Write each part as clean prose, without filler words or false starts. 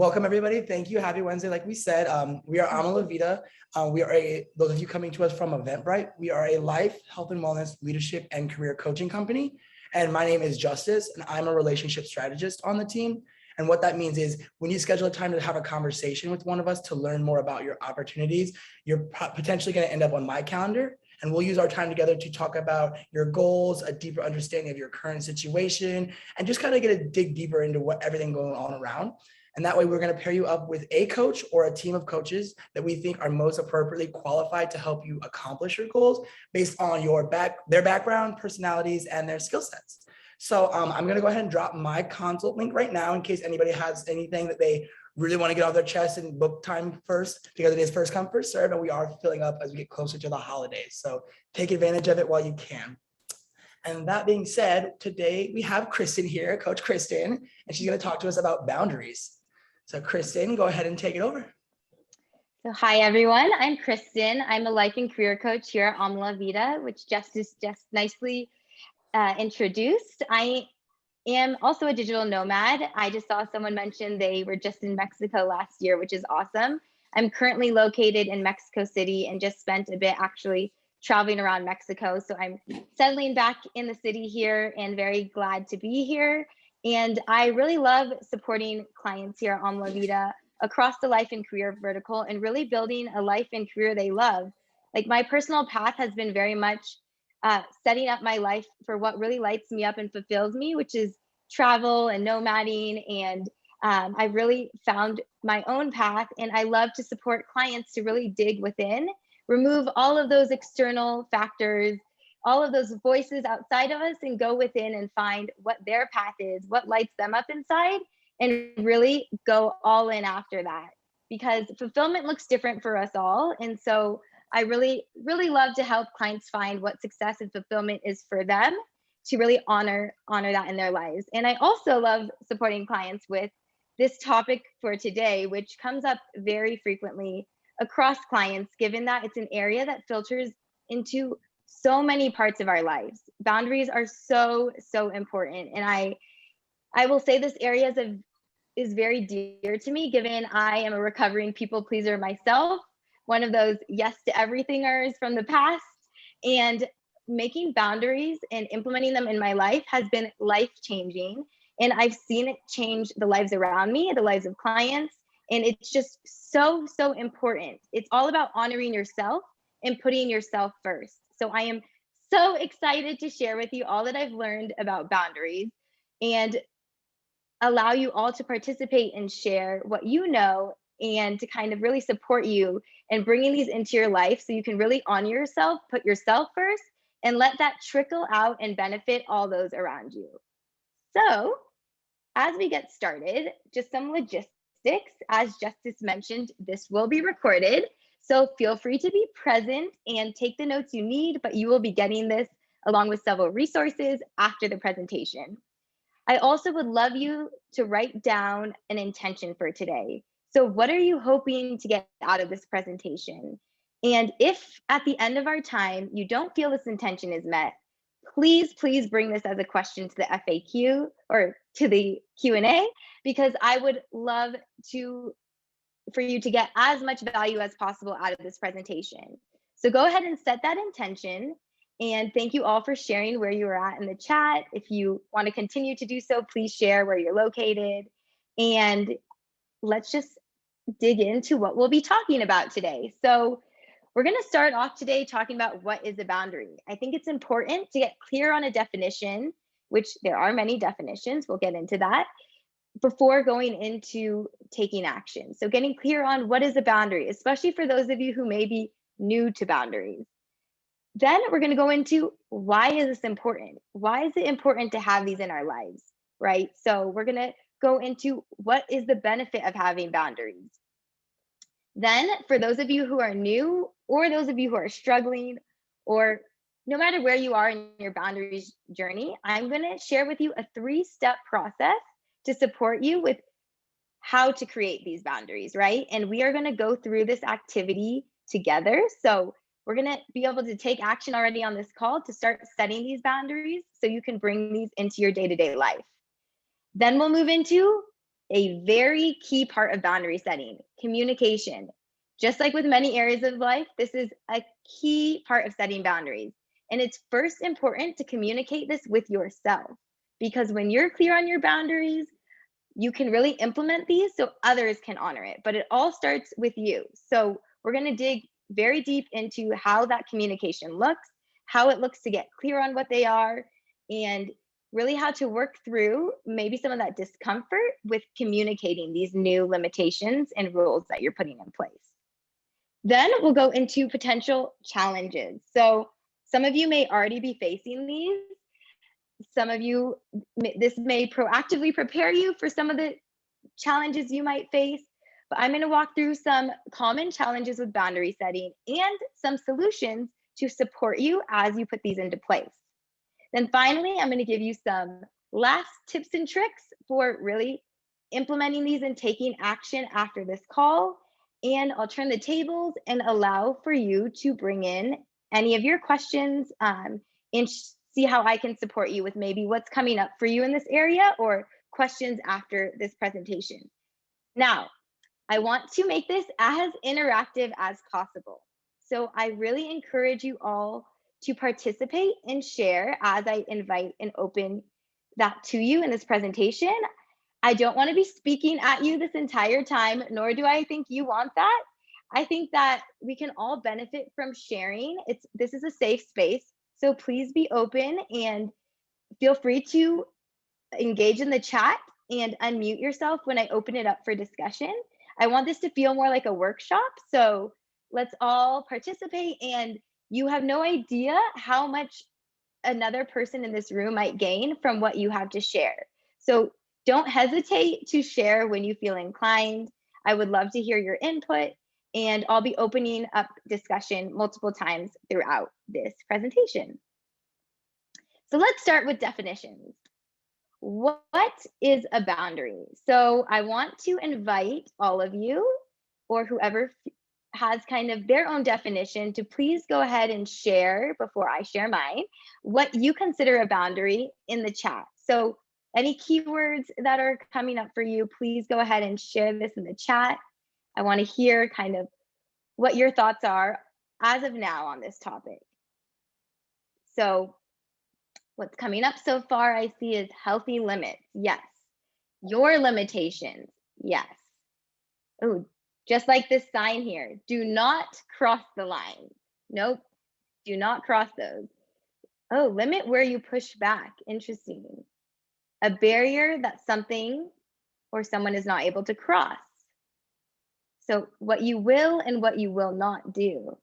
Welcome, everybody. Thank you. Happy Wednesday. Like we said, we are Ama La Vida. Those of you coming to us from Eventbrite, we are a life, health and wellness, leadership, and career coaching company. And my name is Justice, and I'm a relationship strategist on the team. And what that means is when you schedule a time to have a conversation with one of us to learn more about your opportunities, you're potentially going to end up on my calendar. And we'll use our time together to talk about your goals, a deeper understanding of your current situation, and just kind of get a dig deeper into what everything going on around. And that way we're going to pair you up with a coach or a team of coaches that we think are most appropriately qualified to help you accomplish your goals based on their background, personalities, and their skill sets. So I'm going to go ahead and drop my consult link right now in case anybody has anything that they really want to get off their chest and book time first, because it is first come, first serve, and we are filling up as we get closer to the holidays. So take advantage of it while you can. And that being said, today we have Kristin here, Coach Kristin, and she's going to talk to us about boundaries. So Kristin, go ahead and take it over. So hi, everyone. I'm Kristin. I'm a life and career coach here at Ama La Vida, which Justice just nicely introduced. I am also a digital nomad. I just saw someone mention they were just in Mexico last year, which is awesome. I'm currently located in Mexico City and just spent a bit actually traveling around Mexico. So I'm settling back in the city here and very glad to be here. And I really love supporting clients here at Ama La Vida across the life and career vertical and really building a life and career they love. Like my personal path has been very much setting up my life for what really lights me up and fulfills me, which is travel and nomading. And I really found my own path, and I love to support clients to really dig within, remove all of those external factors, all of those voices outside of us, and go within and find what their path is, what lights them up inside, and really go all in after that. Because fulfillment looks different for us all. And so I really, really love to help clients find what success and fulfillment is for them, to really honor that in their lives. And I also love supporting clients with this topic for today, which comes up very frequently across clients, given that it's an area that filters into so many parts of our lives. Boundaries are so, so important. And I will say this area is very dear to me, given I am a recovering people pleaser myself, one of those yes to everythingers from the past. And making boundaries and implementing them in my life has been life-changing. And I've seen it change the lives around me, the lives of clients. And it's just so, so important. It's all about honoring yourself and putting yourself first. So I am so excited to share with you all that I've learned about boundaries and allow you all to participate and share what you know, and to kind of really support you in bringing these into your life so you can really honor yourself, put yourself first, and let that trickle out and benefit all those around you. So as we get started, just some logistics. As Justice mentioned, this will be recorded. So feel free to be present and take the notes you need, but you will be getting this along with several resources after the presentation. I also would love you to write down an intention for today. So what are you hoping to get out of this presentation? And if at the end of our time, you don't feel this intention is met, please bring this as a question to the FAQ or to the Q&A, because I would love for you to get as much value as possible out of this presentation. So go ahead and set that intention. And thank you all for sharing where you are at in the chat. If you want to continue to do so, please share where you're located. And let's just dig into what we'll be talking about today. So we're going to start off today talking about what is a boundary. I think it's important to get clear on a definition, which there are many definitions. We'll get into that before going into taking action. So getting clear on what is a boundary, especially for those of you who may be new to boundaries. Then we're going to go into why is this important? Why is it important to have these in our lives, right? So we're going to go into what is the benefit of having boundaries. Then for those of you who are new, or those of you who are struggling, or no matter where you are in your boundaries journey, I'm going to share with you a 3-step process to support you with how to create these boundaries, right? And we are going to go through this activity together. So we're going to be able to take action already on this call to start setting these boundaries so you can bring these into your day-to-day life. Then we'll move into a very key part of boundary setting, communication. Just like with many areas of life, this is a key part of setting boundaries. And it's first important to communicate this with yourself, because when you're clear on your boundaries, you can really implement these so others can honor it. But it all starts with you. So we're going to dig very deep into how that communication looks, how it looks to get clear on what they are, and really how to work through maybe some of that discomfort with communicating these new limitations and rules that you're putting in place. Then we'll go into potential challenges. So some of you may already be facing these. Some of you, this may proactively prepare you for some of the challenges you might face, but I'm going to walk through some common challenges with boundary setting and some solutions to support you as you put these into place. Then finally, I'm going to give you some last tips and tricks for really implementing these and taking action after this call. And I'll turn the tables and allow for you to bring in any of your questions and see how I can support you with maybe what's coming up for you in this area or questions after this presentation. Now, I want to make this as interactive as possible. So I really encourage you all to participate and share as I invite and open that to you in this presentation. I don't want to be speaking at you this entire time, nor do I think you want that. I think that we can all benefit from sharing. This is a safe space, so please be open and feel free to engage in the chat and unmute yourself when I open it up for discussion. I want this to feel more like a workshop, so let's all participate, and you have no idea how much another person in this room might gain from what you have to share. So don't hesitate to share when you feel inclined. I would love to hear your input, and I'll be opening up discussion multiple times throughout this presentation. So let's start with definitions. What is a boundary? So I want to invite all of you or whoever has kind of their own definition to please go ahead and share before I share mine, what you consider a boundary in the chat. So any keywords that are coming up for you, please go ahead and share this in the chat. I want to hear kind of what your thoughts are as of now on this topic. So what's coming up so far I see is healthy limits. Yes. Your limitations. Yes. Oh, just like this sign here, do not cross the line. Nope, do not cross those. Oh, limit where you push back. Interesting. A barrier that something or someone is not able to cross. So what you will and what you will not do.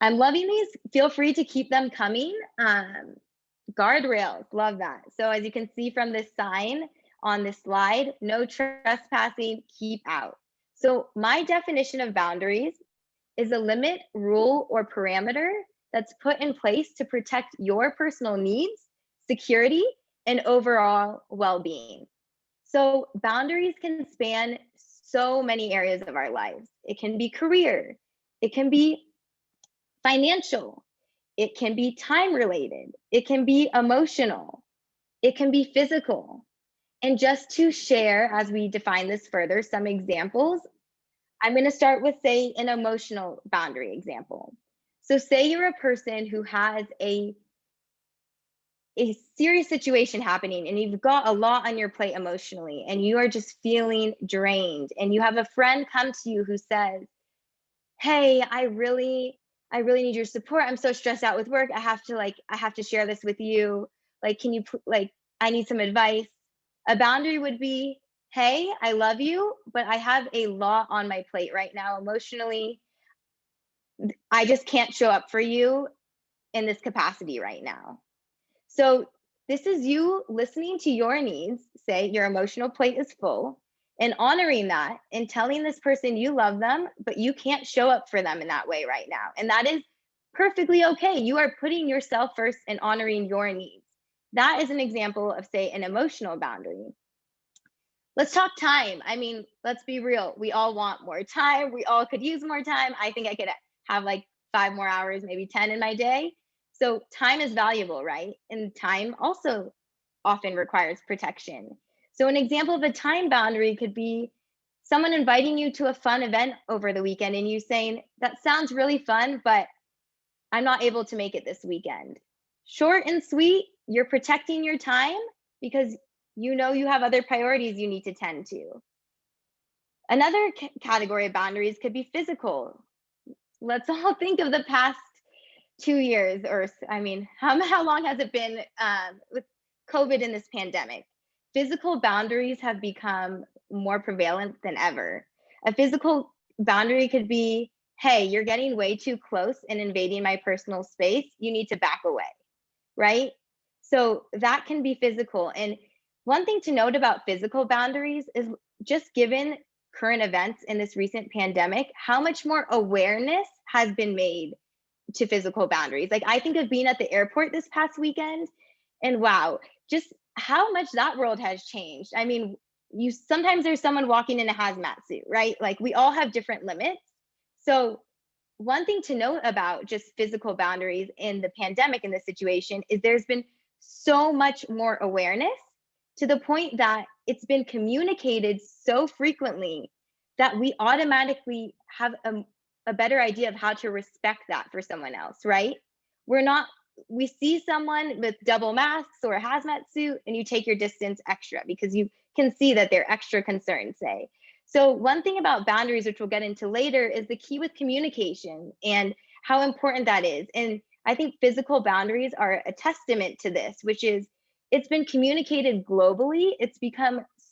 I'm loving these. Feel free to keep them coming. Guardrails, love that. So as you can see from this sign on this slide, no trespassing, keep out. So my definition of boundaries is a limit, rule, or parameter that's put in place to protect your personal needs, security, and overall well-being. So boundaries can span so many areas of our lives. It can be career, it can be financial, it can be time related, it can be emotional, it can be physical. And just to share, as we define this further, some examples, I'm going to start with, say, an emotional boundary example. So say you're a person who has a serious situation happening and you've got a lot on your plate emotionally and you are just feeling drained, and you have a friend come to you who says, hey, I really need your support. I'm so stressed out with work. I have to share this with you. Like, can you, I need some advice. A boundary would be, hey, I love you, but I have a lot on my plate right now emotionally. I just can't show up for you in this capacity right now. So this is you listening to your needs, say your emotional plate is full, and honoring that and telling this person you love them, but you can't show up for them in that way right now. And that is perfectly okay. You are putting yourself first and honoring your needs. That is an example of, say, an emotional boundary. Let's talk time. I mean, let's be real. We all want more time. We all could use more time. I think I could have like 5 more hours, maybe 10 in my day. So time is valuable, right? And time also often requires protection. So an example of a time boundary could be someone inviting you to a fun event over the weekend and you saying, that sounds really fun, but I'm not able to make it this weekend. Short and sweet, you're protecting your time because you know you have other priorities you need to tend to. Another category of boundaries could be physical. Let's all think of the past 2 years, or I mean, how long has it been with COVID in this pandemic? Physical boundaries have become more prevalent than ever. A physical boundary could be, hey, you're getting way too close and invading my personal space. You need to back away, right? So that can be physical. And one thing to note about physical boundaries is just given current events in this recent pandemic, how much more awareness has been made to physical boundaries. Like I think of being at the airport this past weekend and wow, just how much that world has changed. I mean, you sometimes there's someone walking in a hazmat suit, right? Like we all have different limits. So one thing to note about just physical boundaries in the pandemic in this situation is there's been so much more awareness to the point that it's been communicated so frequently that we automatically have a better idea of how to respect that for someone else, right? We see someone with double masks or a hazmat suit and you take your distance extra because you can see that they're extra concerned, say. So one thing about boundaries, which we'll get into later, is the key with communication and how important that is. And I think physical boundaries are a testament to this, which is it's been communicated globally.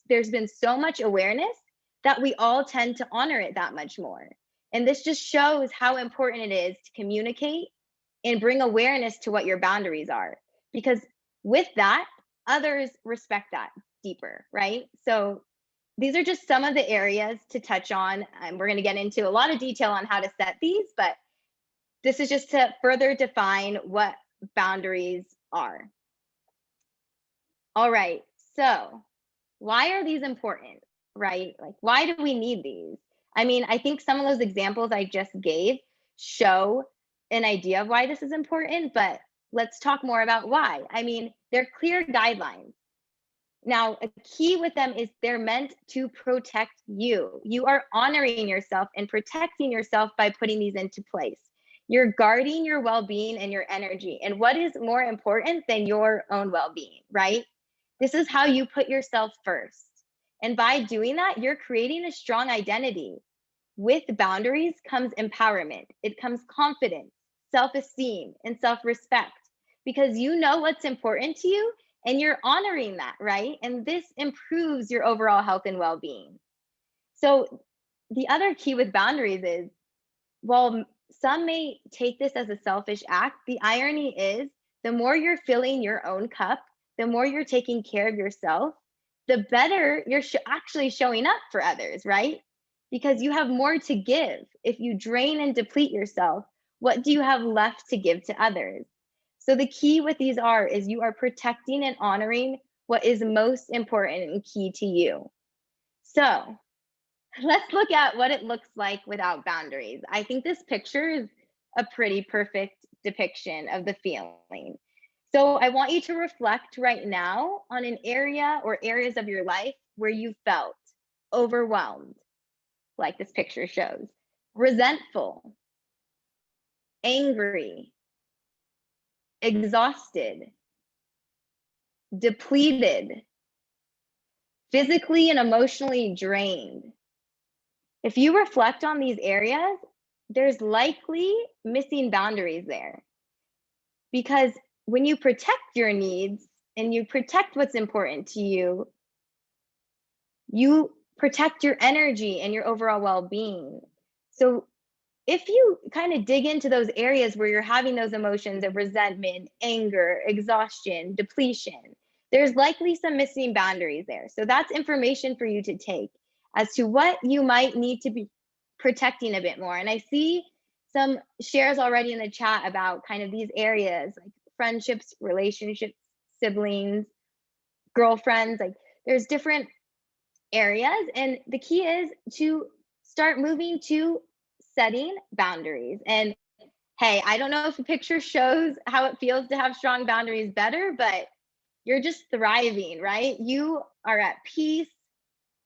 There's been so much awareness that we all tend to honor it that much more. And this just shows how important it is to communicate and bring awareness to what your boundaries are. Because with that, others respect that deeper, right? So these are just some of the areas to touch on. And we're going to get into a lot of detail on how to set these, but this is just to further define what boundaries are. All right, so why are these important, right? Like, why do we need these? I mean, I think some of those examples I just gave show an idea of why this is important, but let's talk more about why. I mean, they're clear guidelines. Now, a key with them is they're meant to protect you. You are honoring yourself and protecting yourself by putting these into place. You're guarding your well-being and your energy. And what is more important than your own well-being, right? This is how you put yourself first. And by doing that, you're creating a strong identity. With boundaries comes empowerment. It comes confidence, self-esteem, and self-respect because you know what's important to you and you're honoring that, right? And this improves your overall health and well-being. So the other key with boundaries is, while some may take this as a selfish act, the irony is the more you're filling your own cup, the more you're taking care of yourself, the better you're actually showing up for others, right? Because you have more to give. If you drain and deplete yourself, what do you have left to give to others? So the key with these is you are protecting and honoring what is most important and key to you. So let's look at what it looks like without boundaries. I think this picture is a pretty perfect depiction of the feeling. So I want you to reflect right now on an area or areas of your life where you felt overwhelmed, like this picture shows, resentful, angry, exhausted, depleted, physically and emotionally drained. If you reflect on these areas, there's likely missing boundaries there. Because when you protect your needs and you protect what's important to you, you protect your energy and your overall well-being. So if you kind of dig into those areas where you're having those emotions of resentment, anger, exhaustion, depletion, there's likely some missing boundaries there. So that's information for you to take as to what you might need to be protecting a bit more. And I see some shares already in the chat about kind of these areas like friendships, relationships, siblings, girlfriends, like there's different areas. And the key is to start moving to setting boundaries. And hey, I don't know if the picture shows how it feels to have strong boundaries better, but you're just thriving, right? You are at peace.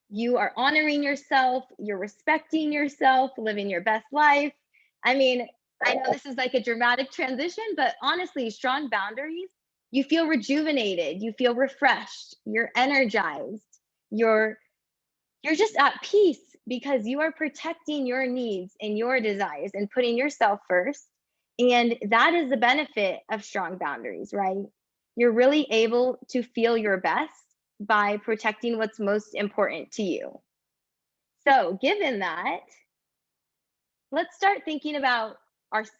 You are honoring yourself. You're respecting yourself, living your best life. I mean, I know this is like a dramatic transition, but honestly, strong boundaries, you feel rejuvenated, you feel refreshed, you're energized, you're you're just at peace because you are protecting your needs and your desires and putting yourself first. And that is the benefit of strong boundaries, right? You're really able to feel your best by protecting what's most important to you. So, given that, let's start thinking about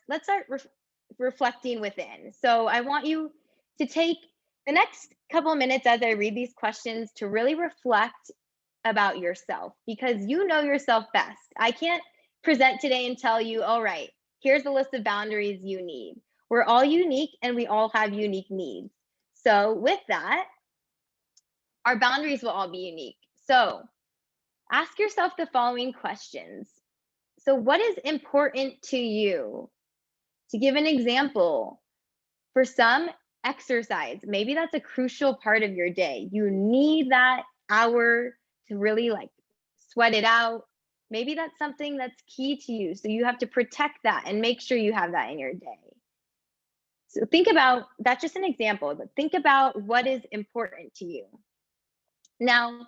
let's start reflecting within. So, I want you to take the next couple of minutes as I read these questions to really reflect about yourself because you know yourself best. I can't present today and tell you, all right, here's the list of boundaries you need. We're all unique and we all have unique needs. So, with that, our boundaries will all be unique. So, ask yourself the following questions. So, what is important to you? To give an example, for some, exercise, maybe that's a crucial part of your day. You need that hour to really like sweat it out. Maybe that's something that's key to you. So, you have to protect that and make sure you have that in your day. So, think about that's just an example, but think about what is important to you. Now,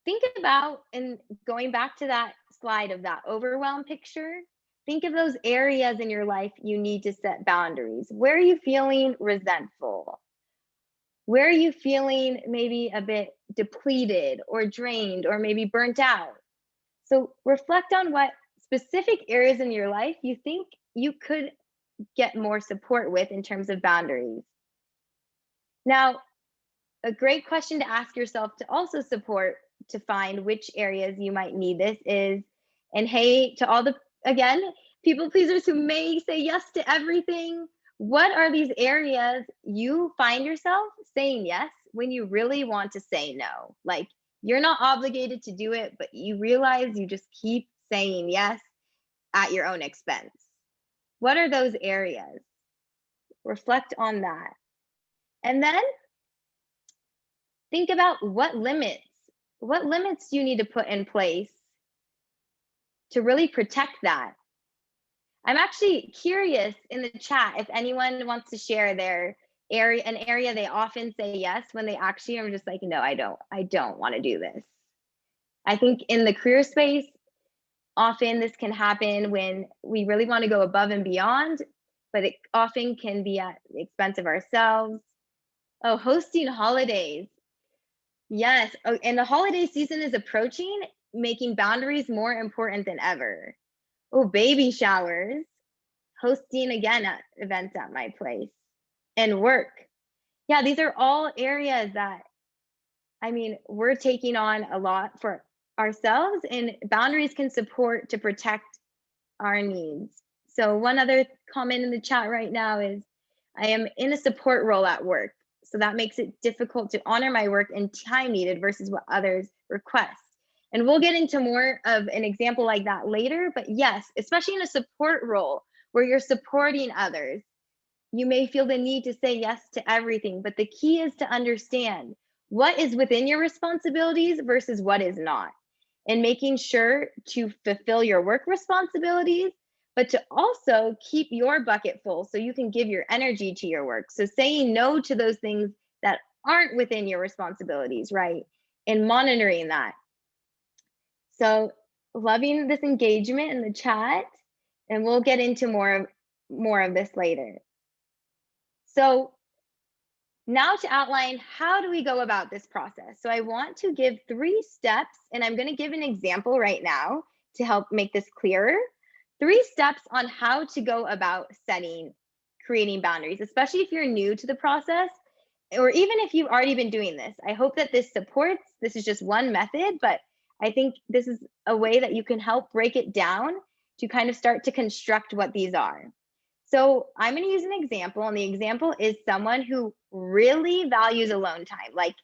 think about, and going back to that slide of that overwhelm picture, think of those areas in your life you need to set boundaries. Where are you feeling resentful? Where are you feeling maybe a bit depleted or drained or maybe burnt out? So reflect on what specific areas in your life you think you could get more support with in terms of boundaries. Now, a great question to ask yourself to also support to find which areas you might need this is, and hey, to all the, again, people pleasers who may say yes to everything, what are these areas you find yourself saying yes when you really want to say no? Like you're not obligated to do it, but you realize you just keep saying yes at your own expense. What are those areas? Reflect on that. And then think about what limits you need to put in place to really protect that. I'm actually curious in the chat if anyone wants to share their area, an area they often say yes when they actually are just like, no, I don't want to do this. I think in the career space, often this can happen when we really want to go above and beyond, but it often can be at the expense of ourselves. Oh, hosting holidays. Yes. Oh, and the holiday season is approaching, making boundaries more important than ever. Oh, baby showers, hosting again at events at my place, and work. Yeah, these are all areas that, I mean, we're taking on a lot for ourselves, and boundaries can support to protect our needs. So, one other comment in the chat right now is I am in a support role at work. So that makes it difficult to honor my work and time needed versus what others request. And we'll get into more of an example like that later. But yes, especially in a support role where you're supporting others, you may feel the need to say yes to everything. But the key is to understand what is within your responsibilities versus what is not, and making sure to fulfill your work responsibilities, but to also keep your bucket full so you can give your energy to your work. So saying no to those things that aren't within your responsibilities, right? And monitoring that. So loving this engagement in the chat, and we'll get into more of this later. So now to outline, how do we go about this process? So I want to give 3 steps, and I'm going to give an example right now to help make this clearer. 3 steps on how to go about creating boundaries, especially if you're new to the process, or even if you've already been doing this. I hope that this supports, this is just one method, but I think this is a way that you can help break it down to kind of start to construct what these are. So I'm going to use an example, and the example is someone who really values alone time, like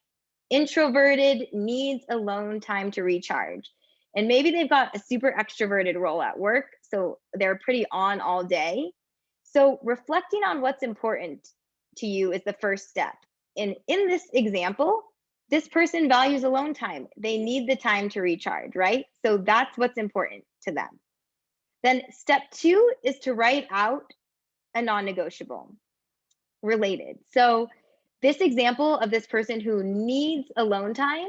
introverted, needs alone time to recharge. And maybe they've got a super extroverted role at work, so they're pretty on all day. So reflecting on what's important to you is the first step. And in this example, this person values alone time. They need the time to recharge, right? So that's what's important to them. Then step 2 is to write out a non-negotiable related. So this example of this person who needs alone time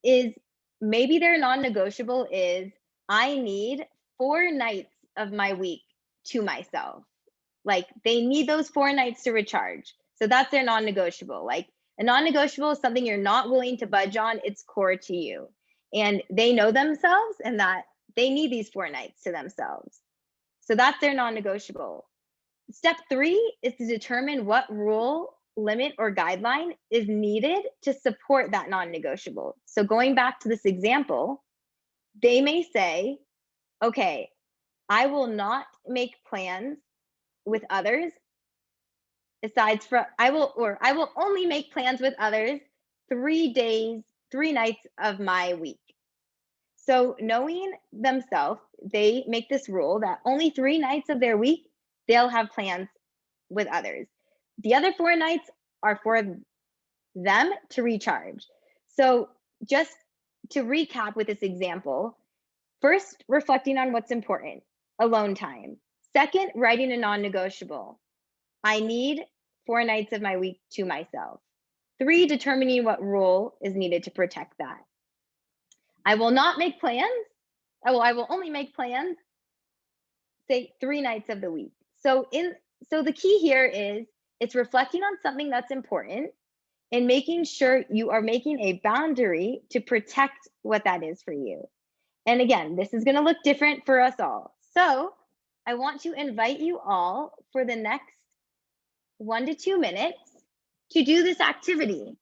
is maybe their non-negotiable is, I need 4 nights of my week to myself. Like they need those 4 nights to recharge. So that's their non-negotiable. Like a non-negotiable is something you're not willing to budge on. It's core to you. And they know themselves and that they need these 4 nights to themselves. So that's their non-negotiable. Step 3 is to determine what rule, limit, or guideline is needed to support that non-negotiable. So going back to this example, they may say, okay, I will not make plans with others aside from, I will only make plans with others 3 days, 3 nights of my week. So knowing themselves, they make this rule that only 3 nights of their week, they'll have plans with others. The other 4 nights are for them to recharge. So just to recap with this example, first, reflecting on what's important, alone time. Second, writing a non-negotiable. I need 4 nights of my week to myself. 3, determining what rule is needed to protect that. I will not make plans. I will only make plans, say 3 nights of the week. So the key here is it's reflecting on something that's important and making sure you are making a boundary to protect what that is for you. And again, this is going to look different for us all. So I want to invite you all for the next 1 to 2 minutes to do this activity.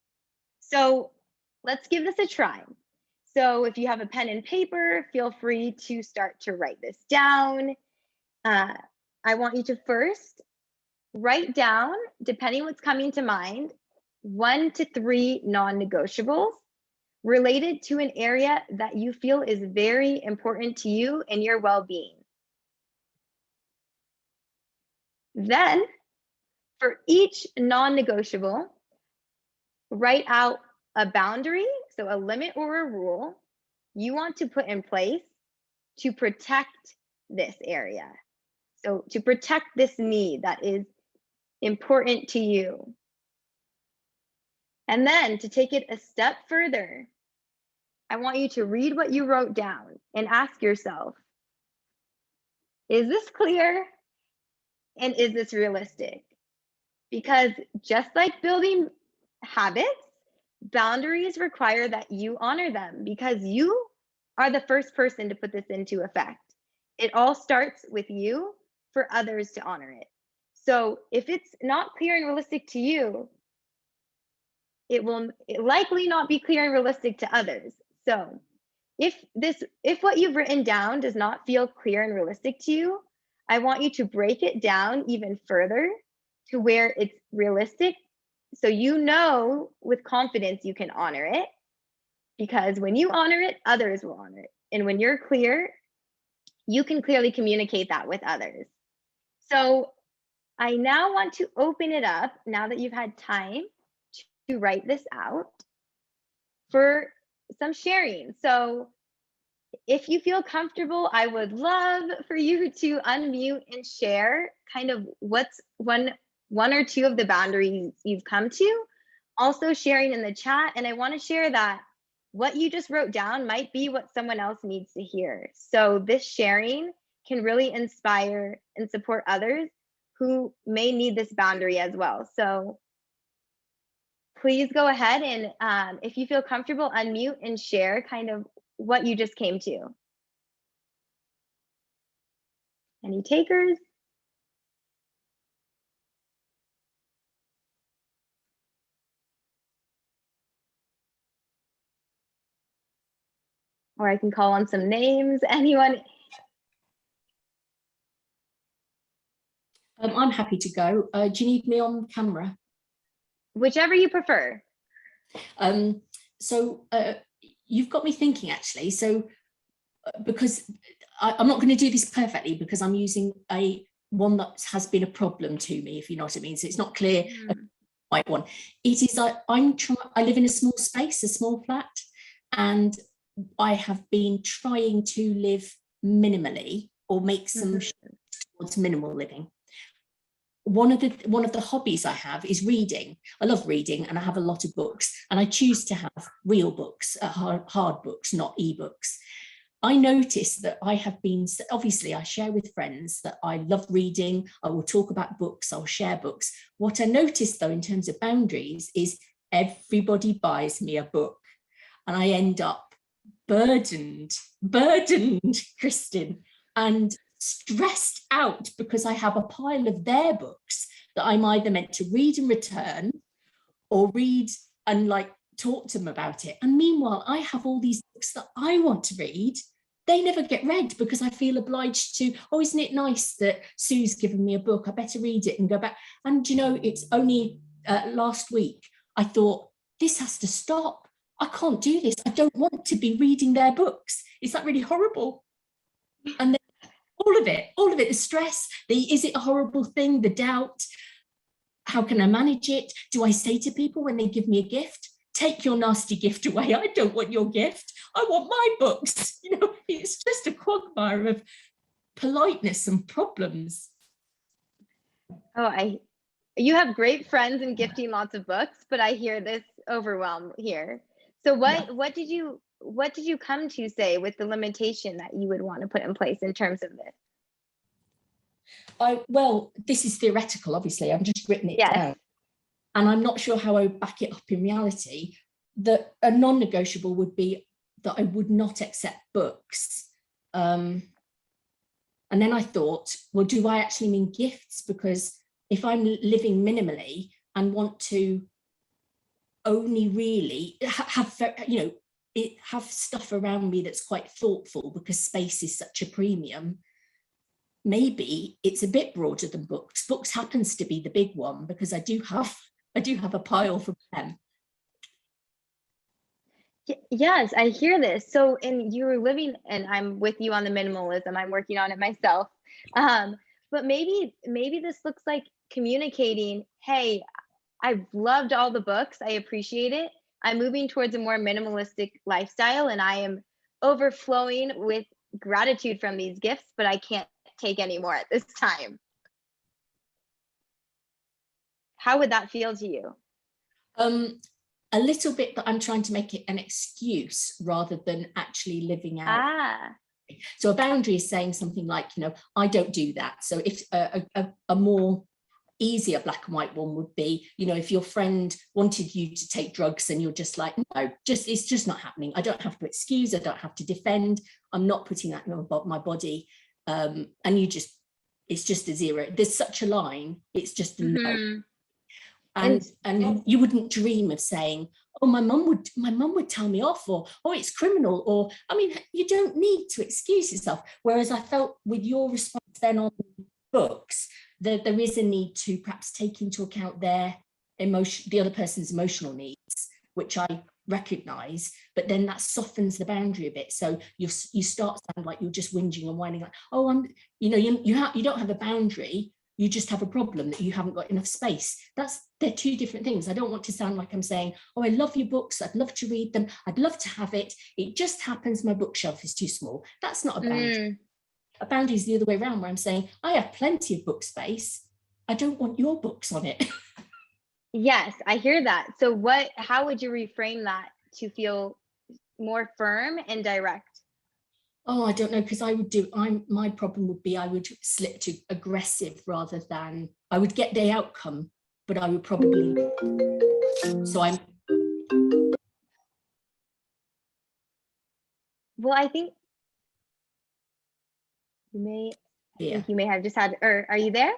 So let's give this a try. So if you have a pen and paper, feel free to start to write this down. I want you to first write down, depending what's coming to mind, 1 to 3 non-negotiables related to an area that you feel is very important to you and your well-being. Then, for each non-negotiable, write out a boundary, so a limit or a rule you want to put in place to protect this area. So to protect this need that is important to you. And then to take it a step further, I want you to read what you wrote down and ask yourself, is this clear? And is this realistic? Because just like building habits, boundaries require that you honor them because you are the first person to put this into effect. It all starts with you for others to honor it. So if it's not clear and realistic to you, it will likely not be clear and realistic to others. So if what you've written down does not feel clear and realistic to you, I want you to break it down even further to where it's realistic. So you know with confidence you can honor it, because when you honor it, others will honor it. And when you're clear, you can clearly communicate that with others. So I now want to open it up, now that you've had time to write this out, for some sharing. So if you feel comfortable, I would love for you to unmute and share kind of what's one or two of the boundaries you've come to. Also sharing in the chat, and I want to share that what you just wrote down might be what someone else needs to hear. So this sharing can really inspire and support others who may need this boundary as well. So please go ahead and if you feel comfortable, unmute and share kind of what you just came to. Any takers? Or I can call on some names. Anyone? I'm happy to go. Do you need me on camera? Whichever you prefer. You've got me thinking, actually. So because I'm not going to do this perfectly, because I'm using one that has been a problem to me, if you know what I mean. So it's not clear right one. It is I live in a small space, a small flat, and I have been trying to live minimally or make some towards minimal living. One of the hobbies I have is reading. I love reading and I have a lot of books, and I choose to have real books, hard books, not ebooks. I notice that I have been, obviously I share with friends that I love reading. I will talk about books, I'll share books. What I notice though in terms of boundaries is everybody buys me a book and I end up burdened, Kristin, and stressed out because I have a pile of their books that I'm either meant to read and return or read and like talk to them about it. And meanwhile, I have all these books that I want to read. They never get read because I feel obliged to, oh, isn't it nice that Sue's given me a book? I better read it and go back. And, you know, it's only last week I thought, this has to stop. I can't do this. I don't want to be reading their books. Is that really horrible? And then all of it, the stress, is it a horrible thing? The doubt, how can I manage it? Do I say to people when they give me a gift, take your nasty gift away. I don't want your gift. I want my books. You know, it's just a quagmire of politeness and problems. Oh, you have great friends and gifting lots of books, but I hear this overwhelm here. So what did you come to say with the limitation that you would want to put in place in terms of this? Well, this is theoretical, obviously. I've just written it down. And I'm not sure how I would back it up in reality. That a non-negotiable would be that I would not accept books. And then I thought, well, do I actually mean gifts? Because if I'm living minimally and want to only really have stuff around me that's quite thoughtful because space is such a premium, maybe it's a bit broader than books. Books happens to be the big one because I do have a pile from them. Yes, I hear this. So, and you're living, and I'm with you on the minimalism. I'm working on it myself. But maybe this looks like communicating, hey, I've loved all the books. I appreciate it. I'm moving towards a more minimalistic lifestyle and I am overflowing with gratitude from these gifts, but I can't take any more at this time. How would that feel to you? A little bit that I'm trying to make it an excuse rather than actually living out. So a boundary is saying something like, you know, I don't do that. So if a more easier black and white one would be, you know, if your friend wanted you to take drugs and you're just like, no, it's just not happening. I don't have to excuse, I don't have to defend. I'm not putting that in my body. And it's just a zero. There's such a line. It's just a no. And you wouldn't dream of saying, oh, my mum would tell me off, or oh, it's criminal, or I mean, you don't need to excuse yourself. Whereas I felt with your response then on books, that there is a need to perhaps take into account their emotion, the other person's emotional needs, which I recognize, but then that softens the boundary a bit. So you start to sound like you're just whinging and whining, like, oh, you don't have a boundary. You just have a problem that you haven't got enough space. They're two different things. I don't want to sound like I'm saying, oh, I love your books. I'd love to read them. I'd love to have it. It just happens my bookshelf is too small. That's not a boundary. A boundary is the other way around, where I'm saying, I have plenty of book space. I don't want your books on it. Yes, I hear that. So how would you reframe that to feel more firm and direct? Oh, I don't know, because my problem would be I would slip to aggressive rather than, I would get the outcome, but I would probably, Well, I think you may have just had, or are you there?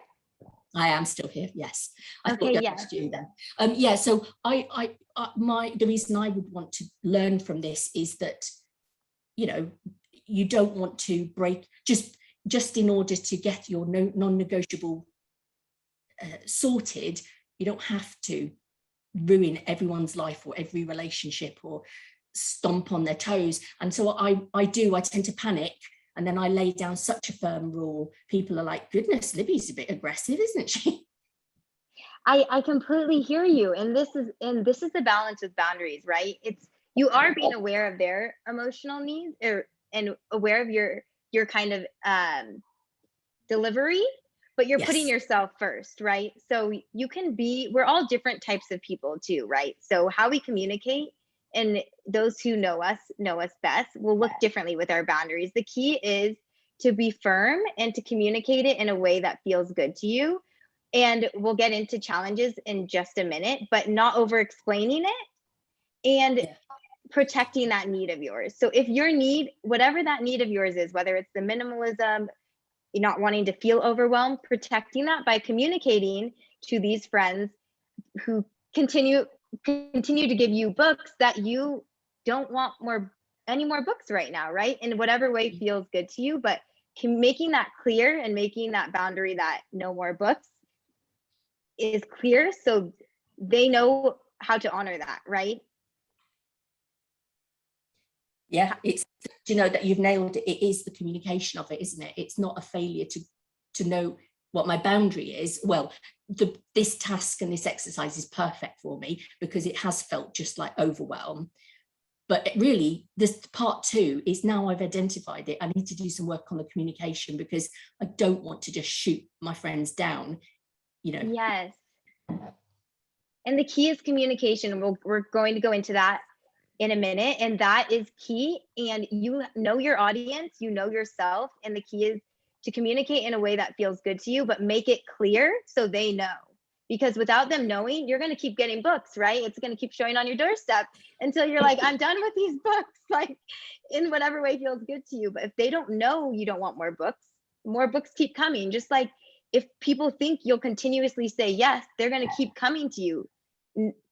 I am still here, yes. I okay, thought that was you then. So the reason I would want to learn from this is that, you know, you don't want to break just in order to get your non-negotiable sorted. You don't have to ruin everyone's life or every relationship or stomp on their toes. And so I tend to panic, and then I lay down such a firm rule. People are like, goodness, Libby's a bit aggressive, isn't she? I completely hear you. And this is the balance with boundaries, right? It's, you are being aware of their emotional needs, and aware of your kind of delivery, but you're putting yourself first, right? So you can be, we're all different types of people too, right? So how we communicate, and those who know us best, will look differently with our boundaries. The key is to be firm and to communicate it in a way that feels good to you. And we'll get into challenges in just a minute, but not over explaining it, and protecting that need of yours. So if your need, whatever that need of yours is, whether it's the minimalism, you're not wanting to feel overwhelmed, protecting that by communicating to these friends who continue to give you books that you don't want any more books right now, right? In whatever way feels good to you, but making that clear and making that boundary that no more books is clear, so they know how to honor that, right? Yeah, it's, you know, that you've nailed it. It is the communication of it, isn't it? It's not a failure to know what my boundary is. Well, this task and this exercise is perfect for me because it has felt just like overwhelm. But really, this part 2 is, now I've identified it, I need to do some work on the communication, because I don't want to just shoot my friends down, you know. Yes. And the key is communication. We're going to go into that in a minute, and that is key. And you know your audience, you know yourself, and the key is to communicate in a way that feels good to you, but make it clear so they know. Because without them knowing, you're going to keep getting books, right? It's going to keep showing on your doorstep until you're like, I'm done with these books, like in whatever way feels good to you. But if they don't know you don't want more books keep coming. Just like if people think you'll continuously say yes, they're going to keep coming to you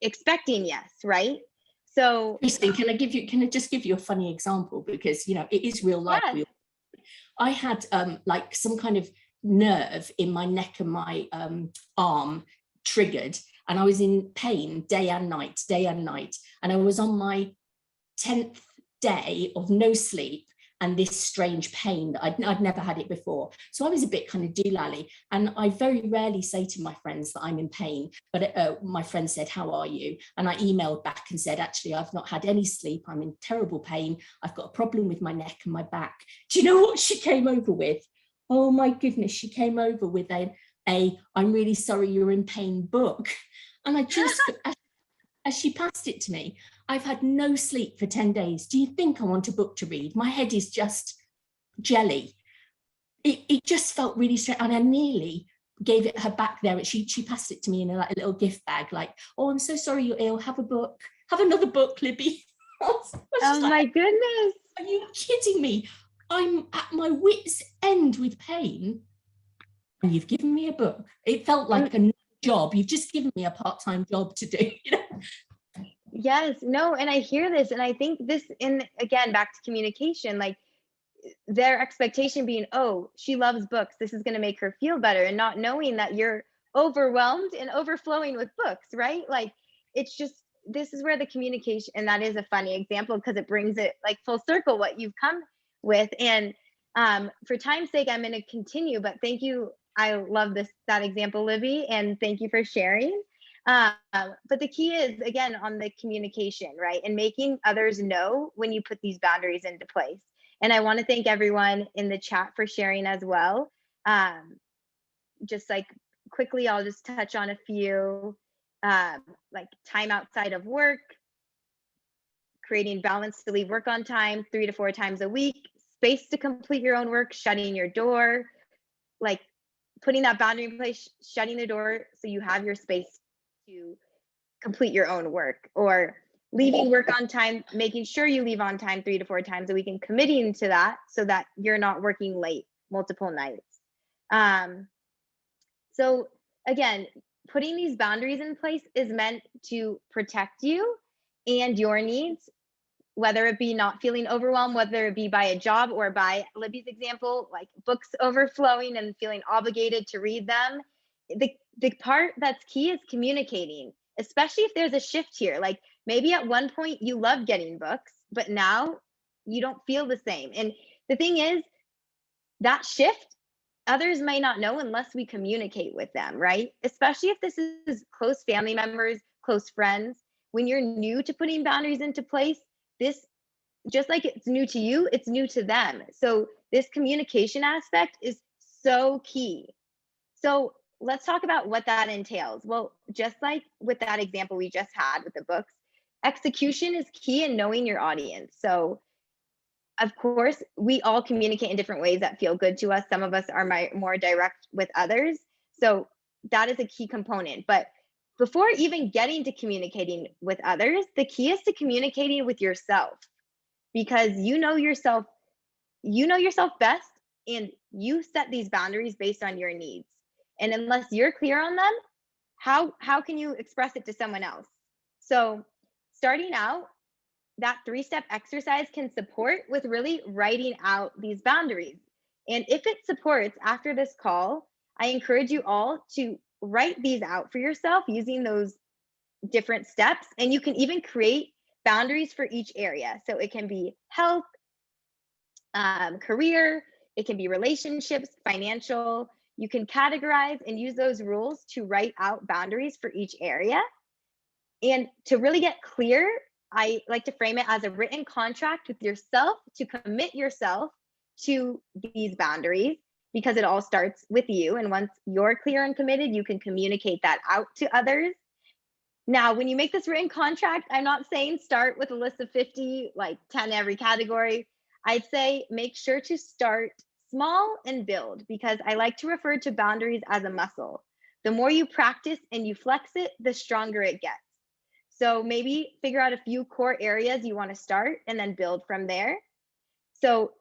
expecting yes, right? So Kristin, can I just give you a funny example, because, you know, it is real life. yes. I had like some kind of nerve in my neck and my arm triggered, and I was in pain day and night, and I was on my 10th day of no sleep and this strange pain that I'd never had it before. So I was a bit kind of doolally, and I very rarely say to my friends that I'm in pain, but my friend said, how are you? And I emailed back and said, actually, I've not had any sleep. I'm in terrible pain. I've got a problem with my neck and my back. Do you know what she came over with? Oh my goodness, she came over with a I'm really sorry you're in pain book. And I just, as she passed it to me, I've had no sleep for 10 days. Do you think I want a book to read? My head is just jelly. It just felt really strange. And I nearly gave it her back there. She passed it to me in a little gift bag, like, oh, I'm so sorry you're ill. Have a book. Have another book, Libby. Oh my goodness. Are you kidding me? I'm at my wit's end with pain, and you've given me a book. It felt like a job. You've just given me a part-time job to do, you know? Yes, no, and I hear this, and I think this, again, back to communication, like their expectation being, oh, she loves books, this is going to make her feel better, and not knowing that you're overwhelmed and overflowing with books, right? Like, it's just, this is where the communication, and that is a funny example because it brings it like full circle what you've come with. And for time's sake, I'm going to continue, but thank you. I love that example, Libby, and thank you for sharing. But the key is, again, on the communication, right? And making others know when you put these boundaries into place. And I want to thank everyone in the chat for sharing as well. Just like quickly, I'll just touch on a few, like time outside of work, creating balance to leave work on time 3 to 4 times a week, space to complete your own work, shutting your door, like putting that boundary in place, shutting the door so you have your space to complete your own work, or leaving work on time, making sure you leave on time 3 to 4 times a week and committing to that so that you're not working late multiple nights. So again, putting these boundaries in place is meant to protect you and your needs, whether it be not feeling overwhelmed, whether it be by a job or by Libby's example, like books overflowing and feeling obligated to read them. The part that's key is communicating, especially if there's a shift here. Like maybe at one point you loved getting books, but now you don't feel the same. And the thing is, that shift others might not know unless we communicate with them, right? Especially if this is close family members, close friends. When you're new to putting boundaries into place, this, just like it's new to you, it's new to them. So this communication aspect is so key. So let's talk about what that entails. Well, just like with that example we just had with the books, execution is key in knowing your audience. So of course, we all communicate in different ways that feel good to us. Some of us are more direct with others. So that is a key component. But before even getting to communicating with others, the key is to communicating with yourself, because you know yourself best, and you set these boundaries based on your needs. And unless you're clear on them, how can you express it to someone else? So starting out, that 3-step exercise can support with really writing out these boundaries. And if it supports after this call, I encourage you all to write these out for yourself using those different steps. And you can even create boundaries for each area. So it can be health, career, it can be relationships, financial. You can categorize and use those rules to write out boundaries for each area. And to really get clear, I like to frame it as a written contract with yourself to commit yourself to these boundaries, because it all starts with you. And once you're clear and committed, you can communicate that out to others. Now, when you make this written contract, I'm not saying start with a list of 50, like 10 every category. I'd say make sure to start small and build, because I like to refer to boundaries as a muscle. The more you practice and you flex it, the stronger it gets. So maybe figure out a few core areas you want to start and then build from there. So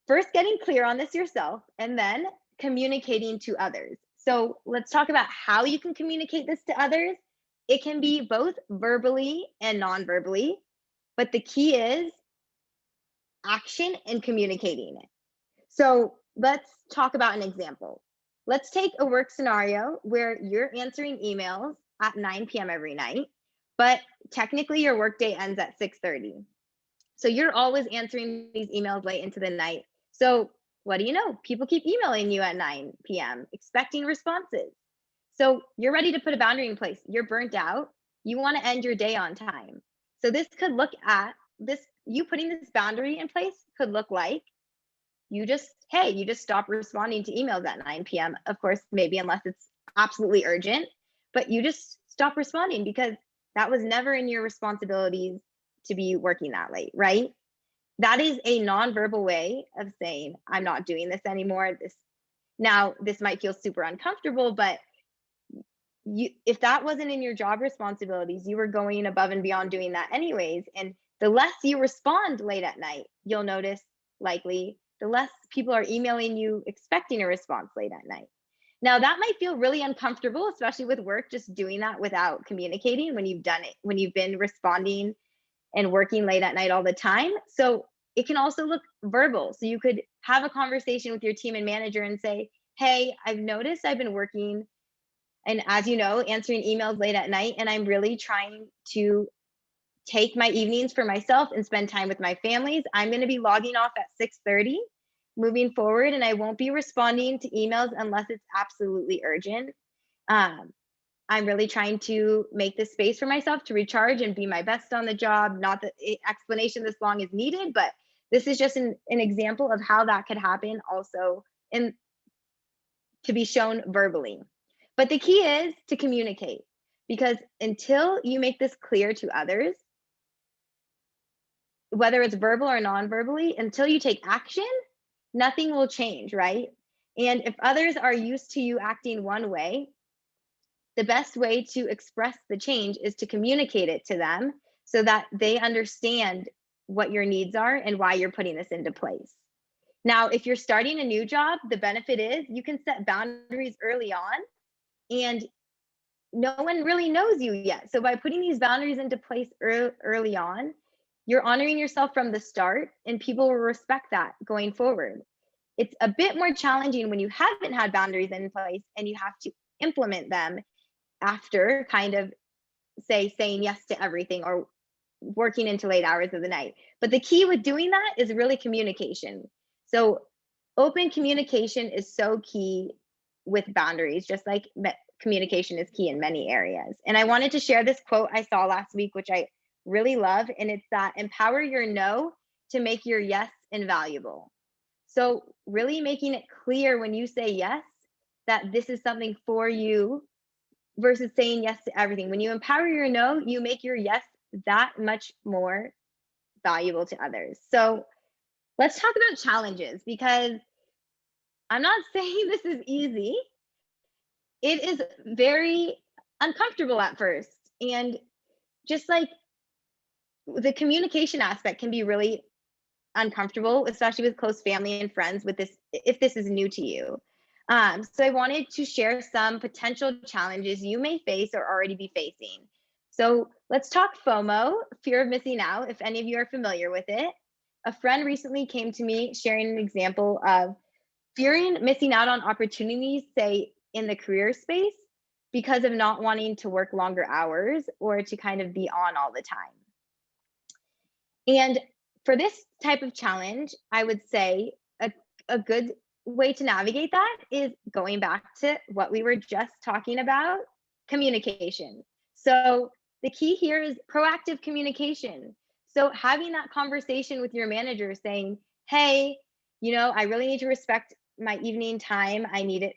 first getting clear on this yourself, and then communicating to others. So let's talk about how you can communicate this to others. It can be both verbally and non-verbally, but the key is action and communicating it. So let's talk about an example. Let's take a work scenario where you're answering emails at 9 p.m. every night, but technically your workday ends at 6:30. So you're always answering these emails late into the night. So what do you know? People keep emailing you at 9 p.m. expecting responses. So you're ready to put a boundary in place. You're burnt out. You want to end your day on time. So this could look at this, you putting this boundary in place could look like you just stop responding to emails at 9 p.m. Of course, maybe unless it's absolutely urgent, but you just stop responding, because that was never in your responsibilities to be working that late, right? That is a nonverbal way of saying, I'm not doing this anymore. This might feel super uncomfortable, but if that wasn't in your job responsibilities, you were going above and beyond doing that anyways. And the less you respond late at night, you'll notice likely the less people are emailing you expecting a response late at night. Now that might feel really uncomfortable, especially with work, just doing that without communicating when you've done it, when you've been responding and working late at night all the time. So it can also look verbal. So you could have a conversation with your team and manager and say, hey, I've noticed I've been working, and as you know, answering emails late at night, and I'm really trying to take my evenings for myself and spend time with my families. I'm going to be logging off at 6:30 moving forward, and I won't be responding to emails unless it's absolutely urgent. I'm really trying to make this space for myself to recharge and be my best on the job. Not that explanation this long is needed, but this is just an example of how that could happen also, and to be shown verbally. But the key is to communicate, because until you make this clear to others, whether it's verbal or non-verbally, until you take action, nothing will change, right? And if others are used to you acting one way, the best way to express the change is to communicate it to them so that they understand what your needs are and why you're putting this into place. Now, if you're starting a new job, the benefit is you can set boundaries early on, and no one really knows you yet. So by putting these boundaries into place early on, you're honoring yourself from the start, and people will respect that going forward. It's a bit more challenging when you haven't had boundaries in place and you have to implement them after kind of saying yes to everything or working into late hours of the night. But the key with doing that is really communication. So open communication is so key with boundaries, just like communication is key in many areas. And I wanted to share this quote I saw last week, which I really love. And it's that empower your no to make your yes invaluable. So really making it clear when you say yes, that this is something for you versus saying yes to everything. When you empower your no, you make your yes that much more valuable to others. So let's talk about challenges, because I'm not saying this is easy. It is very uncomfortable at first. And just like the communication aspect can be really uncomfortable, especially with close family and friends with this, if this is new to you. So I wanted to share some potential challenges you may face or already be facing. So let's talk FOMO, fear of missing out, if any of you are familiar with it. A friend recently came to me sharing an example of fearing missing out on opportunities, say in the career space, because of not wanting to work longer hours or to kind of be on all the time. And for this type of challenge, I would say a good way to navigate that is going back to what we were just talking about, communication. So the key here is proactive communication. So having that conversation with your manager saying, hey, I really need to respect my evening time. I need it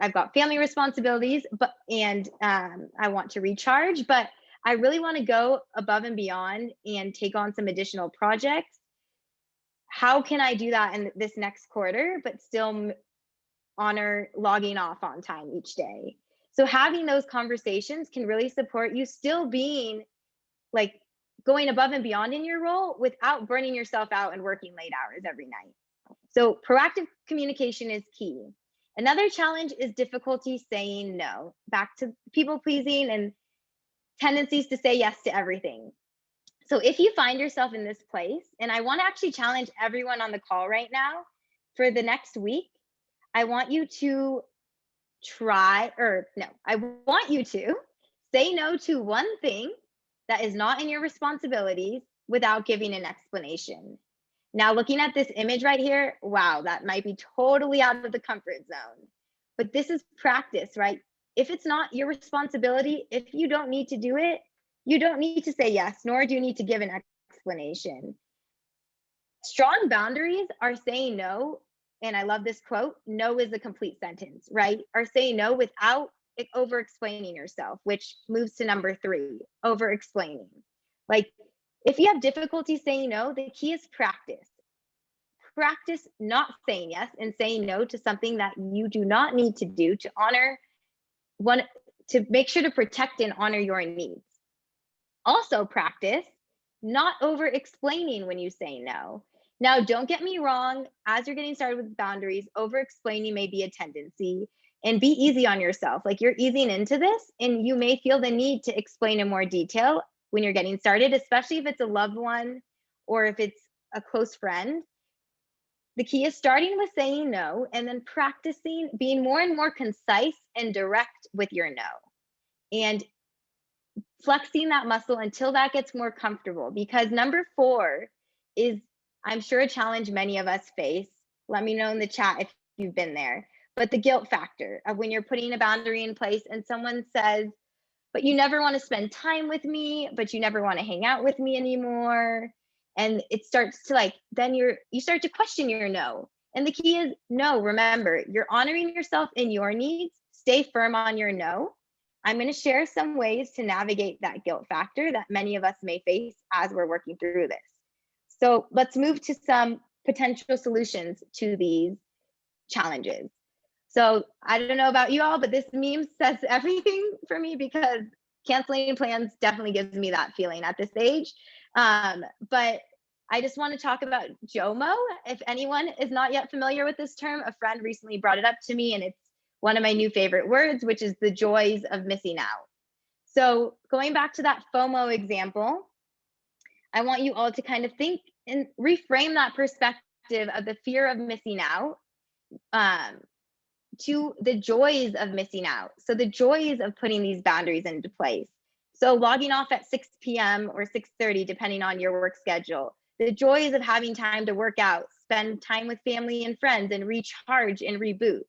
I've got family responsibilities, and I want to recharge, but I really want to go above and beyond and take on some additional projects. How can I do that in this next quarter, but still honor logging off on time each day? So having those conversations can really support you still being like going above and beyond in your role without burning yourself out and working late hours every night. So proactive communication is key. Another challenge is difficulty saying no, back to people pleasing and tendencies to say yes to everything. So if you find yourself in this place, and I want to actually challenge everyone on the call right now for the next week, I want you to I want you to say no to one thing that is not in your responsibilities without giving an explanation. Now, looking at this image right here, wow, that might be totally out of the comfort zone. But this is practice, right? If it's not your responsibility, if you don't need to do it, you don't need to say yes, nor do you need to give an explanation. Strong boundaries are saying no, and I love this quote, no is a complete sentence, right? Are saying no without over-explaining yourself, which moves to number 3, over-explaining. Like, if you have difficulty saying no, the key is practice. Practice not saying yes and saying no to something that you do not need to do to to make sure to protect and honor your needs. Also practice not over-explaining when you say no. Now, don't get me wrong, as you're getting started with boundaries, over-explaining may be a tendency, and be easy on yourself. Like, you're easing into this and you may feel the need to explain in more detail when you're getting started, especially if it's a loved one or if it's a close friend. The key is starting with saying no and then practicing being more and more concise and direct with your no, and flexing that muscle until that gets more comfortable. Because number 4 is, I'm sure, a challenge many of us face. Let me know in the chat if you've been there. But the guilt factor of when you're putting a boundary in place and someone says, but you never want to spend time with me, but you never want to hang out with me anymore. And it starts to then you start to question your no. And the key is no, remember, you're honoring yourself and your needs. Stay firm on your no. I'm going to share some ways to navigate that guilt factor that many of us may face as we're working through this. So let's move to some potential solutions to these challenges. So I don't know about you all, but this meme says everything for me, because canceling plans definitely gives me that feeling at this age. But I just want to talk about JOMO. If anyone is not yet familiar with this term, a friend recently brought it up to me, and it's one of my new favorite words, which is the joys of missing out. So going back to that FOMO example, I want you all to kind of think and reframe that perspective of the fear of missing out to the joys of missing out. So the joys of putting these boundaries into place. So logging off at 6 p.m. or 6:30, depending on your work schedule. The joys of having time to work out, spend time with family and friends and recharge and reboot.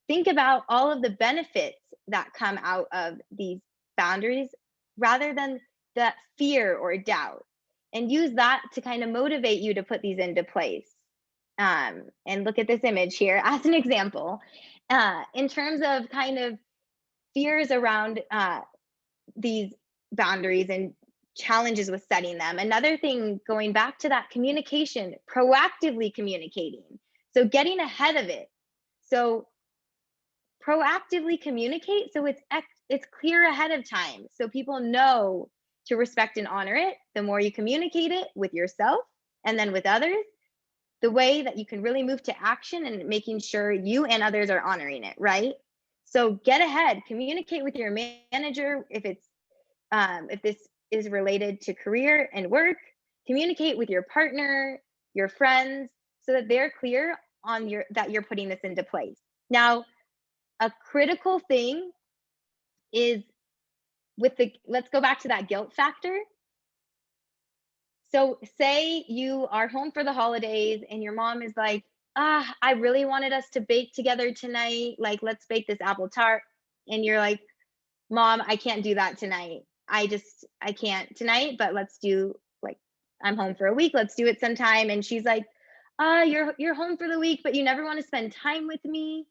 Think about all of the benefits that come out of these boundaries rather than that fear or doubt, and use that to kind of motivate you to put these into place. And look at this image here as an example. In terms of kind of fears around these boundaries and challenges with setting them. Another thing, going back to that communication, proactively communicating. So getting ahead of it. So proactively communicate so it's clear ahead of time, so people know to respect and honor it. The more you communicate it with yourself and then with others, the way that you can really move to action and making sure you and others are honoring it, right? So get ahead, communicate with your manager if this is related to career and work. Communicate with your partner, your friends, so that they're clear on that you're putting this into place. Now, a critical thing is let's go back to that guilt factor. So say you are home for the holidays and your mom is like, I really wanted us to bake together tonight. Like, let's bake this apple tart. And you're like, Mom, I can't do that tonight. I can't tonight, but let's do, like, I'm home for a week. Let's do it sometime. And she's like, you're home for the week, but you never want to spend time with me.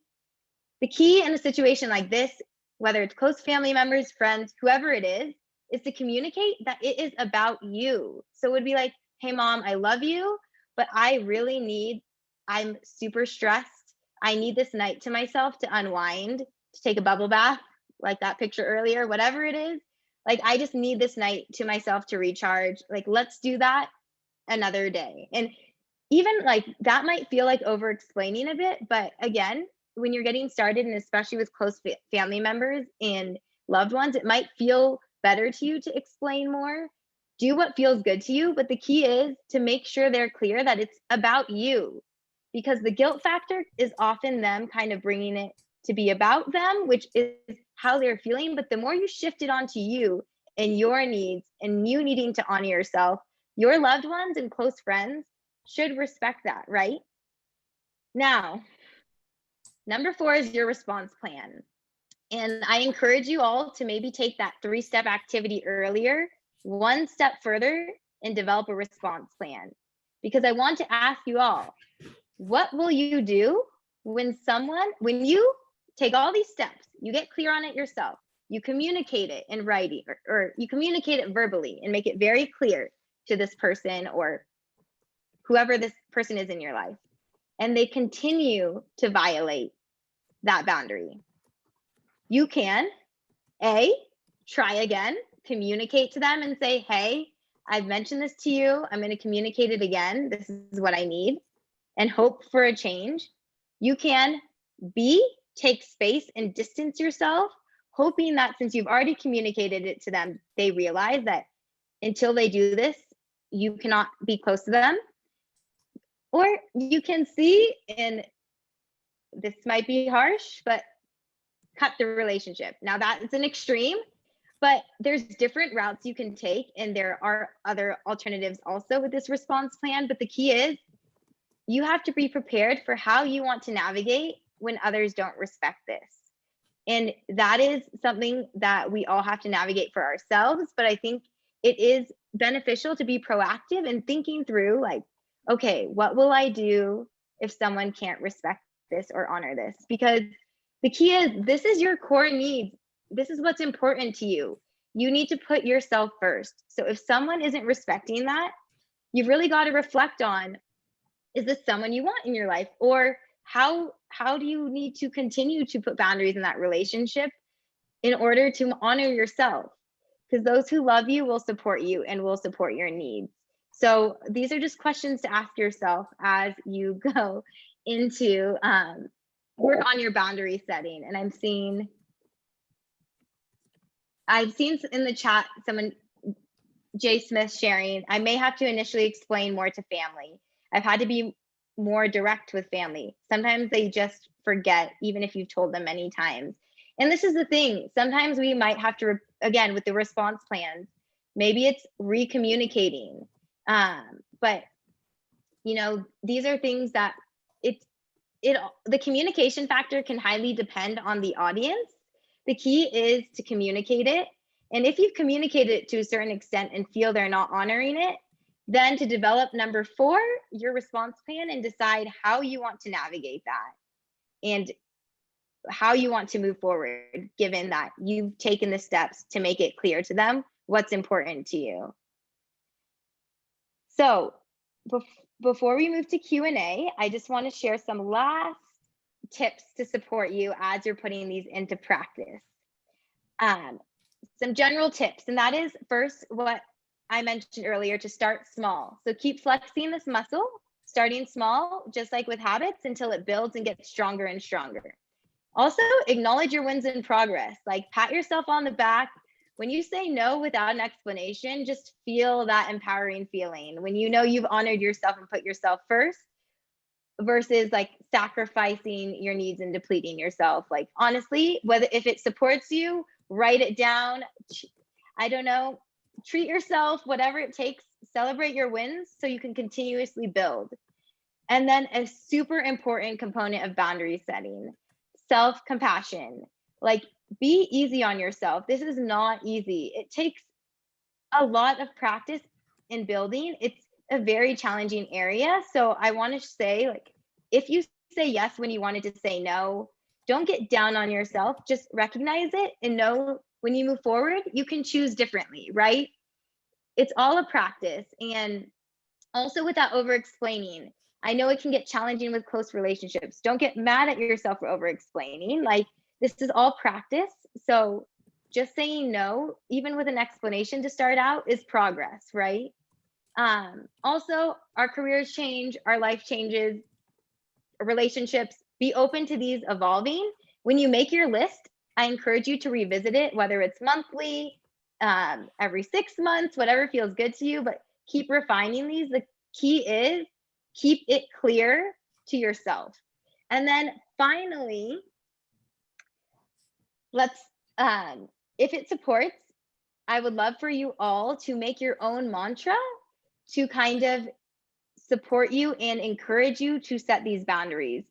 The key in a situation like this, whether it's close family members, friends, whoever it is to communicate that it is about you. So it would be like, hey, Mom, I love you, but I'm super stressed. I need this night to myself to unwind, to take a bubble bath, like that picture earlier, whatever it is. Like, I just need this night to myself to recharge. Like, let's do that another day. And even like that might feel like over explaining a bit, but again, when you're getting started, and especially with close family members and loved ones, it might feel better to you to explain more. Do what feels good to you, but the key is to make sure they're clear that it's about you, because the guilt factor is often them kind of bringing it to be about them, which is how they're feeling. But the more you shift it onto you and your needs and you needing to honor yourself, your loved ones and close friends should respect that, right? Now, number 4 is your response plan. And I encourage you all to maybe take that 3-step activity earlier, one step further, and develop a response plan. Because I want to ask you all, what will you do when you take all these steps, you get clear on it yourself, you communicate it in writing, or you communicate it verbally and make it very clear to this person or whoever this person is in your life, and they continue to violate that boundary? You can, A, try again, communicate to them and say, hey, I've mentioned this to you. I'm going to communicate it again. This is what I need, and hope for a change. You can, B, take space and distance yourself, hoping that since you've already communicated it to them, they realize that until they do this, you cannot be close to them. Or you can see, and this might be harsh, but cut the relationship. Now that's an extreme, but there's different routes you can take, and there are other alternatives also with this response plan. But the key is you have to be prepared for how you want to navigate when others don't respect this. And that is something that we all have to navigate for ourselves. But I think it is beneficial to be proactive and thinking through, like, okay, what will I do if someone can't respect this or honor this? Because the key is, this is your core needs. This is what's important to you. You need to put yourself first. So if someone isn't respecting that, you've really got to reflect on, is this someone you want in your life? Or how do you need to continue to put boundaries in that relationship in order to honor yourself? Because those who love you will support you and will support your needs. So these are just questions to ask yourself as you go into work on your boundary setting. And I've seen in the chat someone, Jay Smith, sharing, I may have to initially explain more to family. I've had to be more direct with family. Sometimes they just forget, even if you've told them many times. And this is the thing. Sometimes we might have to, again, with the response plans, maybe it's recommunicating. But You know, these are things that the communication factor can highly depend on the audience. The key is to communicate it. And if you've communicated it to a certain extent and feel they're not honoring it, then to develop number 4, your response plan, and decide how you want to navigate that and how you want to move forward, given that you've taken the steps to make it clear to them what's important to you. So before we move to Q&A, I just want to share some last tips to support you as you're putting these into practice. Some general tips, and that is first what I mentioned earlier, to start small. So keep flexing this muscle, starting small, just like with habits, until it builds and gets stronger and stronger. Also, acknowledge your wins in progress. Like, pat yourself on the back. When you say no without an explanation, just feel that empowering feeling when you know you've honored yourself and put yourself first, versus like sacrificing your needs and depleting yourself. Like, honestly, if it supports you, write it down. I don't know, treat yourself, whatever it takes. Celebrate your wins so you can continuously build. And then a super important component of boundary setting, self-compassion. Like, be easy on yourself. This is not easy. It takes a lot of practice in building. It's a very challenging area. So I want to say, like, if you say yes when you wanted to say no, don't get down on yourself. Just recognize it and know when you move forward, you can choose differently, right? It's all a practice. And also, without over-explaining, I know it can get challenging with close relationships. Don't get mad at yourself for over-explaining. Like, this is all practice. So just saying no, even with an explanation to start out, is progress, right? Also, our careers change, our life changes, relationships. Be open to these evolving. When you make your list, I encourage you to revisit it, whether it's monthly, every 6 months, whatever feels good to you, but keep refining these. The key is keep it clear to yourself. And then finally, let's, if it supports, I would love for you all to make your own mantra to kind of support you and encourage you to set these boundaries.